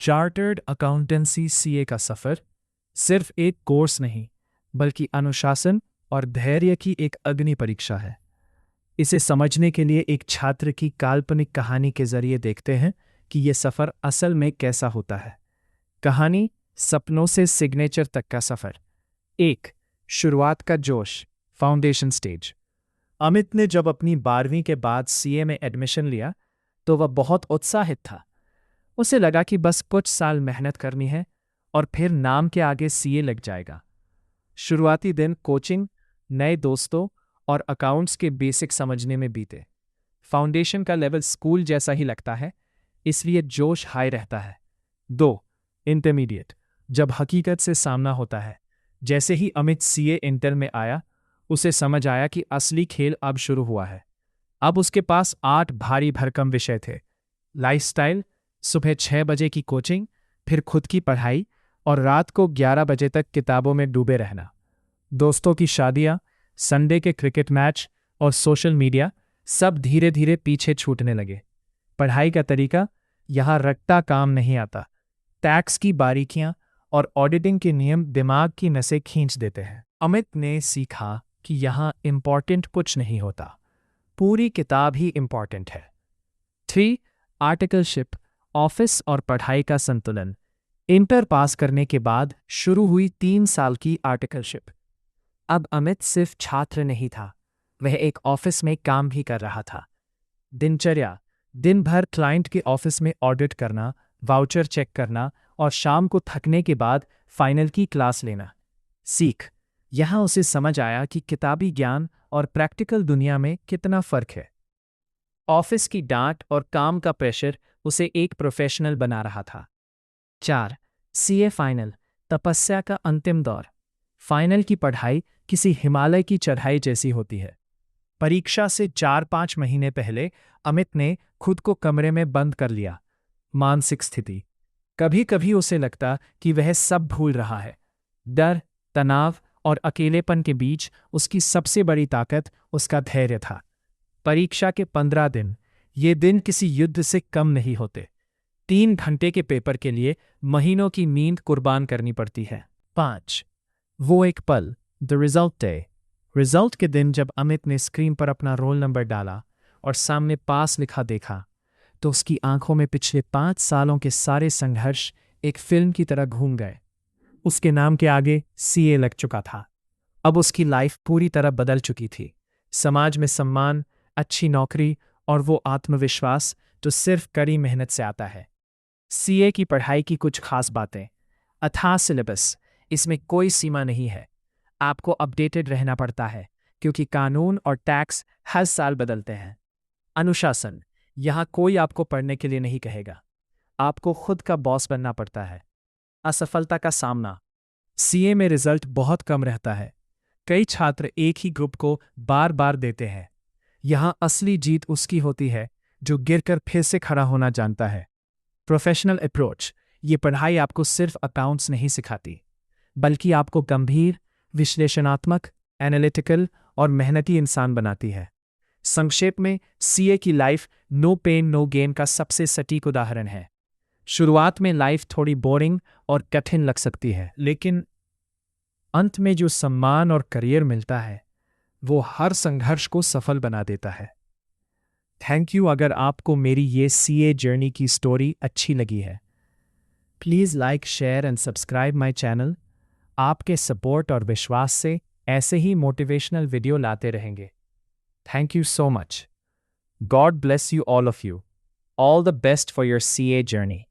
Chartered accountancy CA का सफर सिर्फ एक कोर्स नहीं, बल्कि अनुशासन और धैर्य की एक अग्नि परीक्षा है। इसे समझने के लिए एक छात्र की काल्पनिक कहानी के जरिए देखते हैं कि यह सफर असल में कैसा होता है। कहानी सपनों से सिग्नेचर तक का सफर। एक, शुरुआत का जोश, फाउंडेशन स्टेज। अमित ने जब अपनी 12वीं के बाद सीए में एडमिशन लिया तो वह बहुत उत्साहित था। उसे लगा कि बस कुछ साल मेहनत करनी है और फिर नाम के आगे सीए लग जाएगा। शुरुआती दिन कोचिंग, नए दोस्तों और अकाउंट्स के बेसिक समझने में बीते। फाउंडेशन का लेवल स्कूल जैसा ही लगता है, इसलिए जोश हाई रहता है। 2, इंटरमीडिएट, जब हकीकत से सामना होता है। जैसे ही अमित सीए इंटर में आया, उसे समझ आया कि असली खेल अब शुरू हुआ है। अब उसके पास 8 भारी भरकम विषय थे। लाइफस्टाइल, सुबह 6 बजे की कोचिंग, फिर खुद की पढ़ाई और रात को 11 बजे तक किताबों में डूबे रहना। दोस्तों की शादियां, संडे के क्रिकेट मैच और सोशल मीडिया, सब धीरे धीरे पीछे छूटने लगे। पढ़ाई का तरीका यहां रट्टा काम नहीं आता। टैक्स की बारीकियां और ऑडिटिंग के नियम दिमाग की नसें खींच देते हैं। अमित ने सीखा कि यहां इंपॉर्टेंट कुछ नहीं होता, पूरी किताब ही इंपॉर्टेंट है। 3, आर्टिकलशिप, ऑफिस और पढ़ाई का संतुलन। इंटर पास करने के बाद शुरू हुई 3 साल की आर्टिकलशिप। अब अमित सिर्फ छात्र नहीं था, वह एक ऑफिस में काम भी कर रहा था। दिनचर्या, दिन भर क्लाइंट के ऑफिस में ऑडिट करना, वाउचर चेक करना और शाम को थकने के बाद फाइनल की क्लास लेना। सीख, यहां उसे समझ आया कि किताबी ज्ञान और प्रैक्टिकल दुनिया में कितना फर्क है। ऑफिस की डांट और काम का प्रेशर उसे एक प्रोफेशनल बना रहा था। 4, सीए फाइनल, तपस्या का अंतिम दौर। फाइनल की पढ़ाई किसी हिमालय की चढ़ाई जैसी होती है। परीक्षा से 4-5 महीने पहले अमित ने खुद को कमरे में बंद कर लिया। मानसिक स्थिति, कभी कभी उसे लगता कि वह सब भूल रहा है। डर, तनाव और अकेलेपन के बीच उसकी सबसे बड़ी ताकत उसका धैर्य था। परीक्षा के 15 दिन, ये दिन किसी युद्ध से कम नहीं होते। 3 घंटे के पेपर के लिए महीनों की नींद कुर्बान करनी पड़ती है। 5, वो एक पल, द रिजल्ट डे। रिजल्ट के दिन जब अमित ने स्क्रीन पर अपना रोल नंबर डाला और सामने पास लिखा देखा, तो उसकी आंखों में पिछले 5 सालों के सारे संघर्ष एक फिल्म की तरह घूम गए। उसके नाम के आगे सीए लग चुका था। अब उसकी लाइफ पूरी तरह बदल चुकी थी। समाज में सम्मान, अच्छी नौकरी और वो आत्मविश्वास जो सिर्फ कड़ी मेहनत से आता है। सीए की पढ़ाई की कुछ खास बातें। अथाह सिलेबस, इसमें कोई सीमा नहीं है। आपको अपडेटेड रहना पड़ता है क्योंकि कानून और टैक्स हर साल बदलते हैं। अनुशासन, यहाँ कोई आपको पढ़ने के लिए नहीं कहेगा, आपको खुद का बॉस बनना पड़ता है। असफलता का सामना, सीए में रिजल्ट बहुत कम रहता है। कई छात्र एक ही ग्रुप को बार बार देते हैं। यहाँ असली जीत उसकी होती है जो गिरकर फिर से खड़ा होना जानता है। प्रोफेशनल अप्रोच, ये पढ़ाई आपको सिर्फ अकाउंट्स नहीं सिखाती, बल्कि आपको गंभीर, विश्लेषणात्मक, एनालिटिकल और मेहनती इंसान बनाती है। संक्षेप में, सीए की life no pain no gain का सबसे सटीक उदाहरण है। शुरुआत में लाइफ थोड़ी बोरिंग और कठिन लग सकती है, लेकिन अंत में जो सम्मान और करियर मिलता है, वो हर संघर्ष को सफल बना देता है। Thank you. अगर आपको मेरी ये सीए जर्नी की स्टोरी अच्छी लगी है, please like, share and subscribe my channel. आपके सपोर्ट और विश्वास से ऐसे ही मोटिवेशनल वीडियो लाते रहेंगे। Thank you so much. God bless you all of you. All the best for your CA journey.